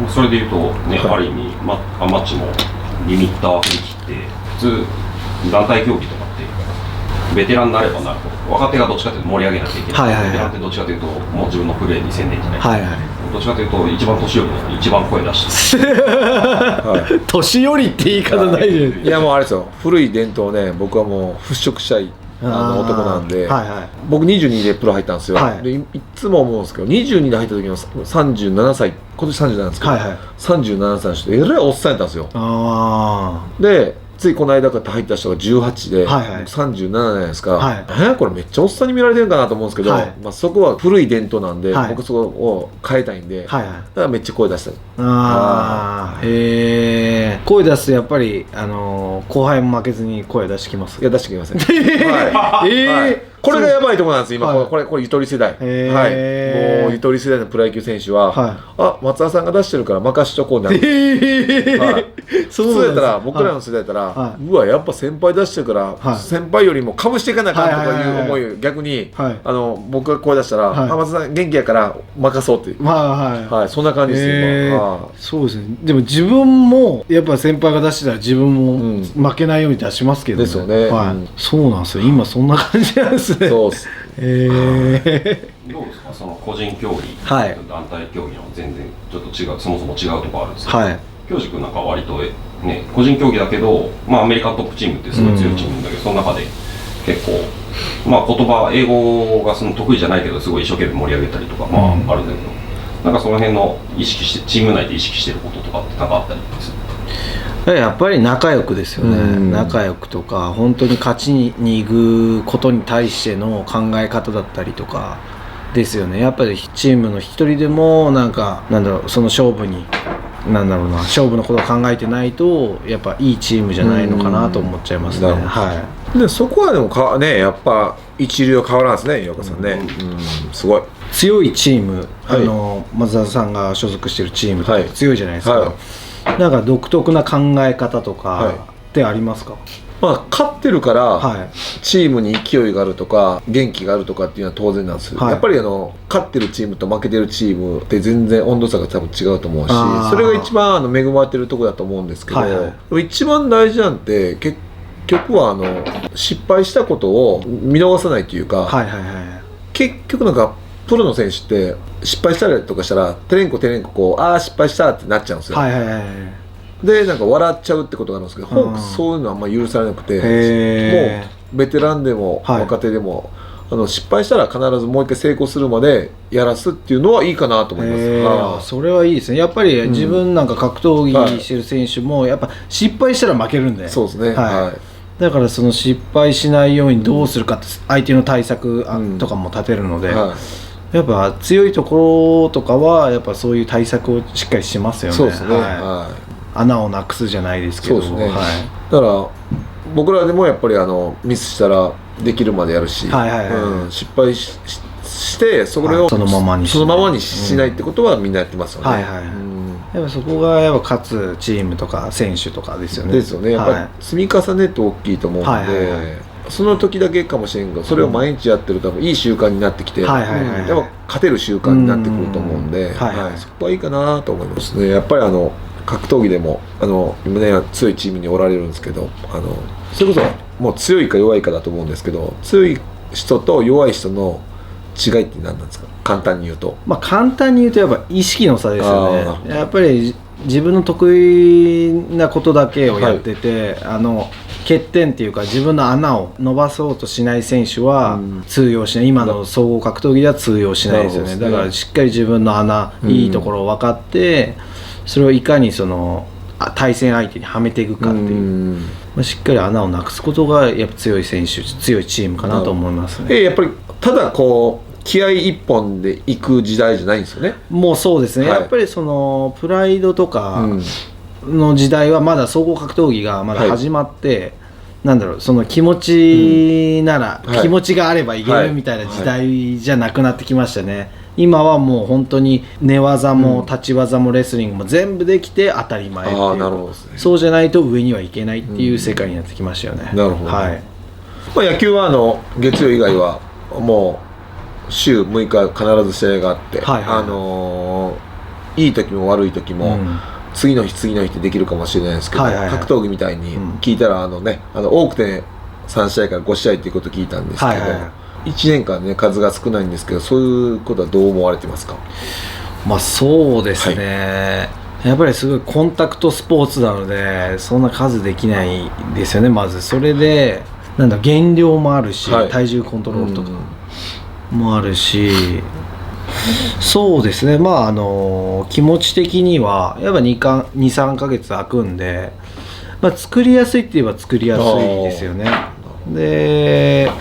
それでいうとね、ある意味、マッチもリミッター振り切って普通団体競技とかってベテランになればなるほど若手がどっちかというと盛り上げなきゃいけない、ベテランってどっちかというともう自分のプレーに専念じゃない、どっちかというと一番年寄りなのに一番声出して年寄りって言い方ないじゃん。いやもうあれですよ、古い伝統ね、僕はもう払拭したい男なんで、僕22でプロ入ったんですよ、でいつも思うんですけど、22で入った時の37歳、今年37なんですけど、37歳の人えらいおっさんやったんですよ。でついこの間から入った人が18で、37じゃないですか、これめっちゃおっさんに見られてるかなと思うんですけど、まあ、そこは古い伝統なんで、僕そこを変えたいんで、だからめっちゃ声出したい。声出すとやっぱり、後輩も負けずに声出してきます。いや出してきません。これがやばいところなんです今、これゆとり世代、もうゆとり世代のプロ野球選手は、あ、松田さんが出してるから任しとこうなる。そうやったら、僕らの世代やったら、うわやっぱ先輩出してるから、先輩よりもかぶしていかなあかんとかいう思いを逆に僕が声出したら、松田さん元気やから任そうっていう、そんな感じですよ。そうですね。でも自分もやっぱ先輩が出してたら自分も負けないように出しますけどね。ですよね。そうなんですよ。今そんな感じなんです。そうです。どうですか、その個人競技、団体競技の全然ちょっと違う、そもそも違うところあるんですけど、京司君なんか割とね、個人競技だけど、まあアメリカトップチームってすごい強いチームだけど、その中で結構、まあ言葉、英語がその得意じゃないけど、すごい一生懸命盛り上げたりとか、まああるんだけど、なんかその辺の意識して、チーム内で意識してることとかってなんかあったりする？やっぱり仲良くですよね。仲良くとか本当に勝ちに行くことに対しての考え方だったりとかですよね。やっぱりチームの一人でもなんだろう、その勝負に勝負のことを考えてないとやっぱいいチームじゃないのかなと思っちゃいますね。でそこはでもね、やっぱ一流は変わらんですね、岩岡さんね。すごい強いチーム、松田さんが所属しているチームって強いじゃないですか。なんか独特な考え方とかってありますか？まあ勝ってるからチームに勢いがあるとか元気があるとかっていうのは当然なんです。やっぱり勝ってるチームと負けてるチームって全然温度差が多分違うと思うし、それが一番恵まれてるところだと思うんですけど、一番大事なんて結局は失敗したことを見逃さないというか、結局なんかプロの選手って失敗したりとかしたらテレンコこう、ああ失敗したってなっちゃうんですよ。でなんか笑っちゃうってことがあるんですけど、ホークスそういうのはあんまり許されなくて、もうベテランでも若手でも、失敗したら必ずもう一回成功するまでやらすっていうのはいいかなと思います。それはいいですね。やっぱり自分なんか格闘技してる選手もやっぱ失敗したら負けるんで、そうですね。だからその失敗しないようにどうするかって相手の対策とかも立てるので、やっぱ強いところとかはやっぱそういう対策をしっかりしますよね。そうですね。穴をなくすじゃないですけど、そうですね。だから僕らでもやっぱりミスしたらできるまでやるし、失敗してそれをそのままにしないってことはみんなやってますよね。やっぱそこがやっぱ勝つチームとか選手とかですよね。ですよね。やっぱり積み重ねって大きいと思うんで、その時だけかもしれんけど、それを毎日やってると多分いい習慣になってきて、やっぱ勝てる習慣になってくると思うんで、そこはいいかなと思いますね。やっぱり格闘技でも今ね強いチームにおられるんですけど、それこそもう強いか弱いかだと思うんですけど、強い人と弱い人の違いって何なんですか、簡単に言うと。簡単に言うとやっぱ意識の差ですよね。やっぱり自分の得意なことだけをやってて、欠点っていうか自分の穴を伸ばそうとしない選手は通用しない。今の総合格闘技では通用しないですよね。だからしっかり自分の穴、いいところを分かってそれをいかに対戦相手にはめていくかっていう、しっかり穴をなくすことがやっぱ強い選手、強いチームかなと思いますね。やっぱりただこう気合一本で行く時代じゃないんですよね。もうそうですね。やっぱりプライドとかの時代はまだ総合格闘技がまだ始まって、その気持ちなら、気持ちがあればいけるみたいな時代じゃなくなってきましたね。今はもう本当に寝技も立ち技もレスリングも全部できて当たり前っていう、そうじゃないと上にはいけないっていう世界になってきましたよね。なるほど。野球は月曜以外はもう週6日必ず試合があって、いい時も悪い時も、次の日ってできるかもしれないですけど、格闘技みたいに聞いたら多くて3試合から5試合っていうことを聞いたんですけど、1年間ね数が少ないんですけど、そういうことはどう思われてますか？まあそうですね、やっぱりすごいコンタクトスポーツなのでそんな数できないですよね。まずそれで減量もあるし、体重コントロールとかもあるし、そうですね、まあ気持ち的にはやっぱ 2,3 ヶ月空くんで、まあ、作りやすいって言えば作りやすいですよね。で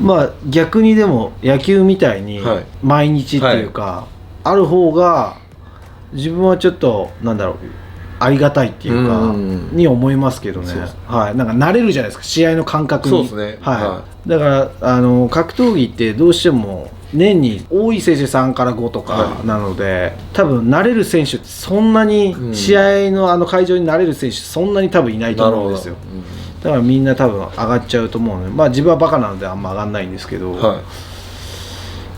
まあ逆にでも野球みたいに毎日っていうか、ある方が自分はちょっとありがたいっていうかに思いますけどね。なんか慣れるじゃないですか、試合の感覚に。そうですね。だから格闘技ってどうしても年に多い選手3から5とかなので、多分慣れる選手ってそんなに試合の会場に慣れる選手そんなに多分いないと思うんですよ。だからみんな多分上がっちゃうと思うので、まあ自分はバカなのであんま上がんないんですけど、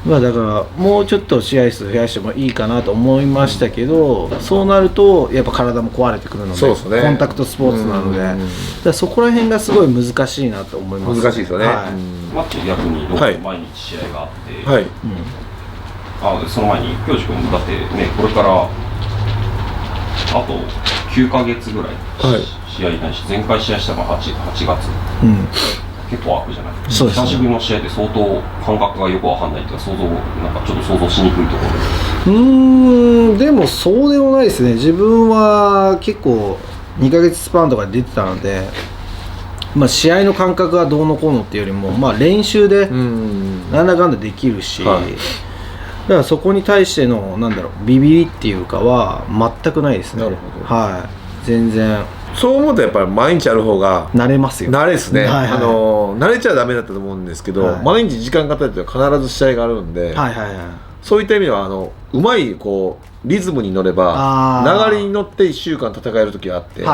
まあだからもうちょっと試合数増やしてもいいかなと思いましたけど、そうなるとやっぱ体も壊れてくるので、コンタクトスポーツなので、だからそこら辺がすごい難しいなと思います。難しいですよね。マッチ逆に毎日試合があって、その前に京司君だってね、これからあと9ヶ月ぐらい試合ないし、前回試合したのが8月、結構空くじゃない。久しぶりの試合で相当感覚がよくわかんないっていうか、ちょっと想像しにくいところでもそうでもないですね。自分は結構2ヶ月スパンとか出てたので、まあ、試合の感覚がどうのこうのっていうよりも、まあ、練習でなんだかんだできるし、だからそこに対してのビビりっていうかは全くないですね。全然。そう思うとやっぱり毎日ある方が慣れますよ。慣れですね。慣れちゃダメだったと思うんですけど、毎日時間が経って必ず試合があるんで、そういった意味ではうまいリズムに乗れば流れに乗って1週間戦える時があって、だ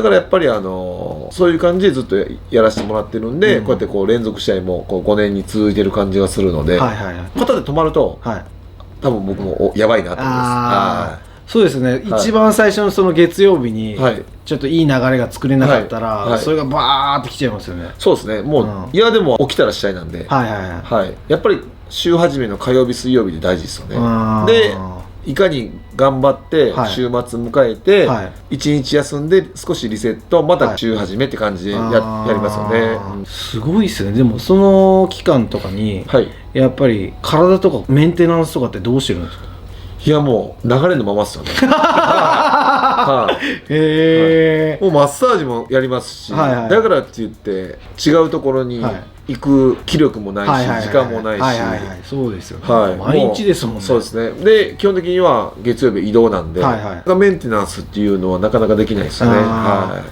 からやっぱりそういう感じでずっとやらせてもらってるんで、こうやって連続試合も5年に続いてる感じがするので、肩で止まると多分僕もやばいなと思います。そうですね、一番最初のその月曜日にちょっといい流れが作れなかったら、それがバーってきちゃいますよね。そうですね、もうでも起きたら試合なんで、やっぱり週始めの火曜日水曜日で大事ですよね。でいかに頑張って週末迎えて1日休んで少しリセット、また週始めって感じでやりますよね。すごいですね。でもその期間とかにやっぱり体とかメンテナンスとかってどうしてるんですか？いやもう流れのままっすよね。もうマッサージもやりますし、だからって言って違うところに行く気力もないし、時間もないし、そうですよね。毎日ですもんね。そうですね。で基本的には月曜日移動なんで、メンテナンスっていうのはなかなかできないですよね。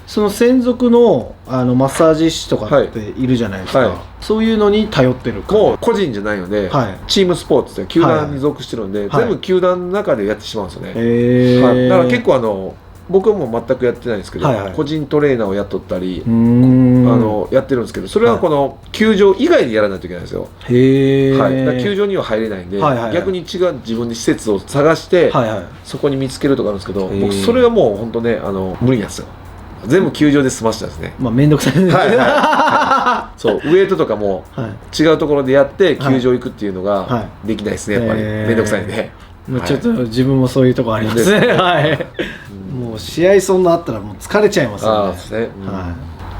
その専属のマッサージ師とかっているじゃないですか。そういうのに頼ってるか。もう個人じゃないので、チームスポーツで球団に属してるんで、全部球団の中でやってしまうんですよね。だから結構僕はもう全くやってないんですけど、個人トレーナーを雇ったりやってるんですけど、それはこの球場以外でやらないといけないんですよ。だから球場には入れないんで、逆に違う自分で施設を探してそこに見つけるとかあるんですけど、僕それはもう本当ね無理なんですよ。全部球場で済ましたですね。まあ面倒くさいですね。そうウエイトとかも違うところでやって球場行くっていうのができないですね。やっぱり面倒くさいんで。ちょっと自分もそういうとこありますね。もう試合そんなあったらもう疲れちゃいますよね。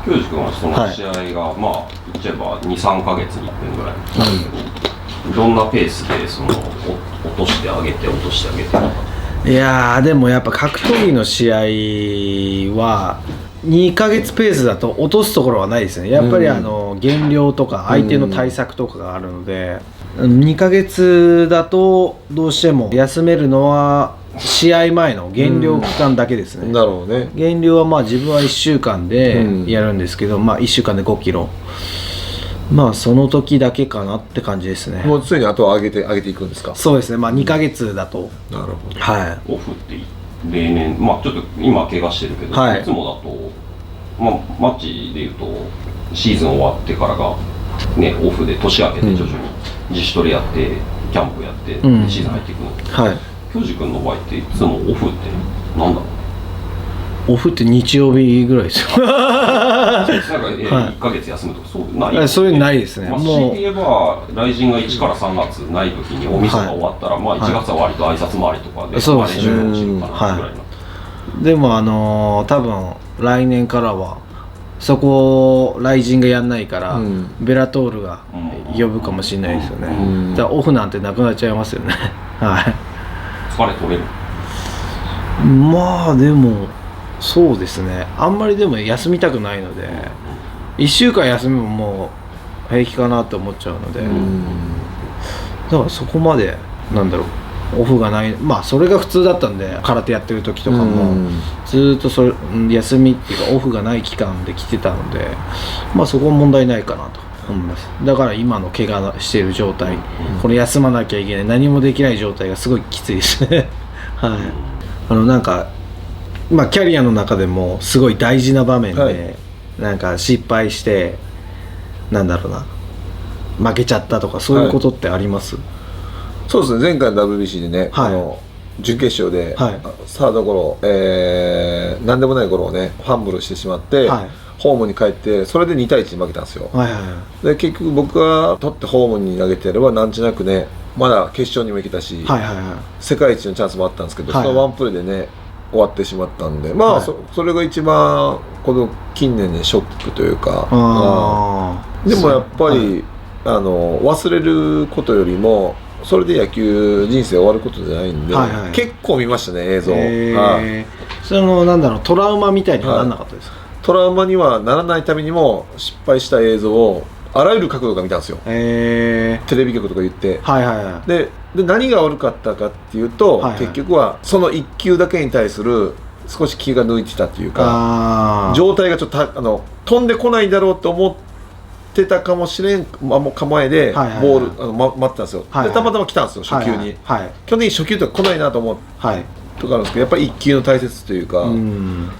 京司君はその試合がまあ言っちゃえば 2,3 ヶ月に1遍ぐらいなんだけど、どんなペースでその落としてあげていやーでもやっぱ格闘技の試合は2ヶ月ペースだと落とすところはないですね。やっぱり減量とか相手の対策とかがあるので、2ヶ月だとどうしても休めるのは試合前の減量期間だけですね。なるほどね。減量はまあ自分は1週間でやるんですけど、まあ1週間で5キロ、まあその時だけかなって感じですね。もう常にあとは上げていくんですか？そうですね。まあ2ヶ月だと。なるほど。オフって例年まあちょっと今怪我してるけど、いつもだとまあマッチでいうとシーズン終わってからがねオフで年明けて徐々に自主トレやってキャンプやって、うん、シーズン入っていくの。はい。京二君の場合っていつもオフってなんだろう。オフって日曜日ぐらいですよ。なんか1ヶ月休むとかそうない。そういうのないですね。まあ、強いて言えば雷神が1から3月ない時にお店が終わったら、まあ1月は割と挨拶回りとかで、そうですね。練習もしようかなぐらいの。でも多分来年からはそこを雷神がやんないから、ベラトールが呼ぶかもしれないですよね。だからオフなんてなくなっちゃいますよね。はい。疲れ取れる。まあでもそうですね。あんまりでも休みたくないので、1週間休みももう平気かなと思っちゃうので、だからそこまでなんだろう、オフがない、まあそれが普通だったんで、空手やってる時とかもずっと休みっていうかオフがない期間で来てたので、まあそこは問題ないかなと思います。だから今の怪我している状態、この休まなきゃいけない、何もできない状態がすごいきついですね。はい。なんかまあキャリアの中でもすごい大事な場面で、なんか失敗してなんだろうな、負けちゃったとかそういうことってあります？そうですね、前回の WBC でね、準決勝で、サードゴロ、なんでもないゴロをねファンブルしてしまって、ホームに帰ってそれで2対1に負けたんですよ。で結局僕が取ってホームに投げてやればなんとなくね、まだ決勝にも行けたし、世界一のチャンスもあったんですけど、そのワンプレーでね終わってしまったんで、まあ、それが一番この近年でショックというか、でもやっぱり、忘れることよりもそれで野球人生終わることじゃないんで、結構見ましたね、映像。なんだろう、トラウマみたいにはならなかったですか？トラウマにはならないためにも失敗した映像をあらゆる角度が見たんですよ。テレビ局とか言って、で何が悪かったかっていうと、結局はその1球だけに対する少し気が抜いてたっていうか、状態がちょっと飛んでこないだろうと思ってたかもしれん構えでボール待ってたんですよ。でたまたま来たんですよ、初球に。基本的に初球とか来ないなと思ってとかあるんですけど、やっぱり1球の大切というか、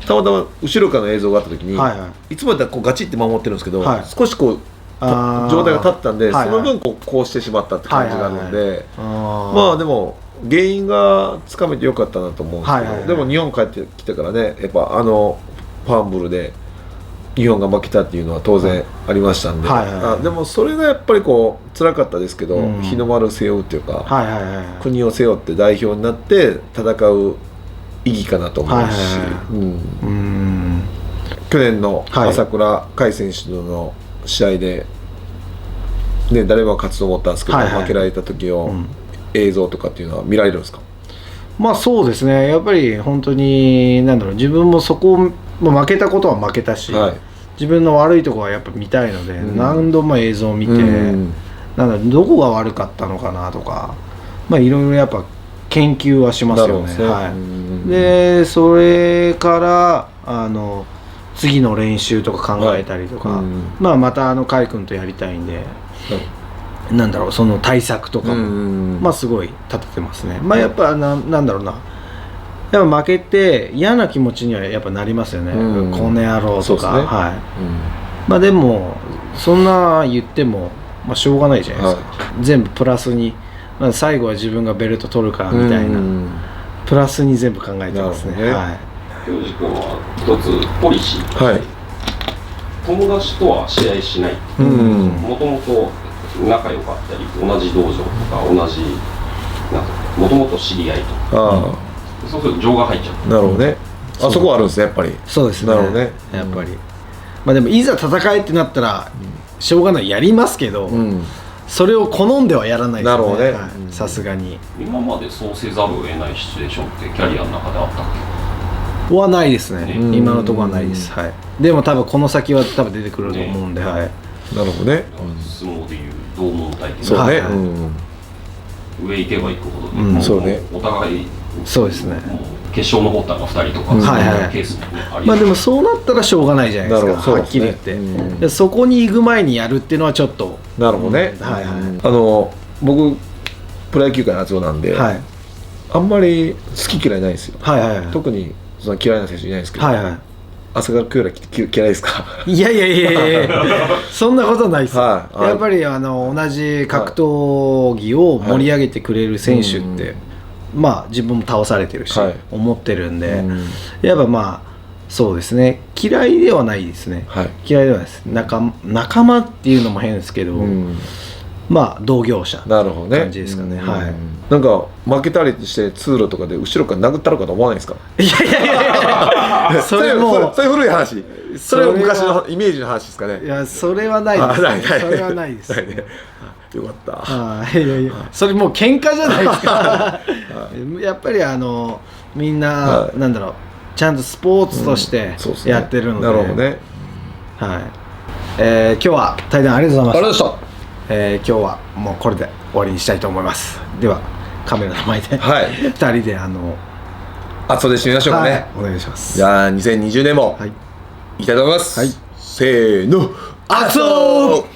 たまたま後ろからの映像があった時に、いつもだったらこうガチって守ってるんですけど、少しこう状態が立ったんで、その分こうしてしまったって感じがあるので、まあでも原因がつかめてよかったなと思うんですけど、でも日本帰ってきてからね、やっぱファンブルで日本が負けたっていうのは当然ありましたんで、でもそれがやっぱりこう辛かったですけど、日の丸を背負うっていうか、国を背負って代表になって戦う意義かなと思うし、去年の朝倉海選手の試合で、ね、誰も勝つと思ったんですけど、負けられた時の映像とかっていうのは見られるんですか？まあそうですね、やっぱり本当になんだろう、自分もそこを負けたことは負けたし、自分の悪いところはやっぱ見たいので、何度も映像を見て、なんだどこが悪かったのかなとか、まあいろいろやっぱ研究はしますよね。でそれから次の練習とか考えたりとか、また甲斐君とやりたいんで、なんだろう、その対策とかも、すごい立ててますね。やっぱなんだろうな、やっぱ負けて嫌な気持ちにはやっぱなりますよね、この野郎とか。でもそんな言っても、しょうがないじゃないですか。全部プラスに、最後は自分がベルト取るかみたいな、プラスに全部考えてますね。京二君は一つポリシー、友達とは試合しない。もともと仲良かったり、同じ道場とか同じもともと知り合いとか、そうすると情が入っちゃう。なるほどね。あそこはあるんですね、やっぱり。そうですね。なるほどね。やっぱり。でもいざ戦えってなったらしょうがない、やりますけど、それを好んではやらないですよね。さすがに。今までそうせざるを得ないシチュエーションってキャリアの中であったっけ？はないですね。今のところはないです。でも多分この先は多分出てくると思うんで、なるほどね。相撲でいう同門対決。そうね。上行けば行くほど、そうね。お互いそうですね。決勝残ったのが2人とか、ケースもね。でもそうなったらしょうがないじゃないですか。はっきり言って。そこに行く前にやるっていうのはちょっと。なるほどね。僕プロ野球界の厚尾なんで、あんまり好き嫌いないですよ。特にその嫌いな選手いないですけど、朝倉兄弟嫌いですか？いやそんなことないですよ、はいやっぱり同じ格闘技を盛り上げてくれる選手って、まあ自分も倒されてるし、思ってるんで、やっぱまあそうですね、嫌いではないですね、嫌いではないです。仲間っていうのも変ですけど、まあ同業者なるほどね感じですかね。なんか負けたりして通路とかで後ろから殴ったろかと思わないですか？いやそれもそういう古い話、それは昔のイメージの話ですかね。いやそれはないです、それはないですね。よかった。それもう喧嘩じゃないですか。やっぱりみんななんだろう、ちゃんとスポーツとしてやってるので。なるほどね。今日は対談ありがとうございました。ありがとうございました。今日はもうこれで終わりにしたいと思います。ではカメラの前で2人であとで締めましょうかね。お願いします。じゃあ2020年もいきたいと思います。せーの、あつおー。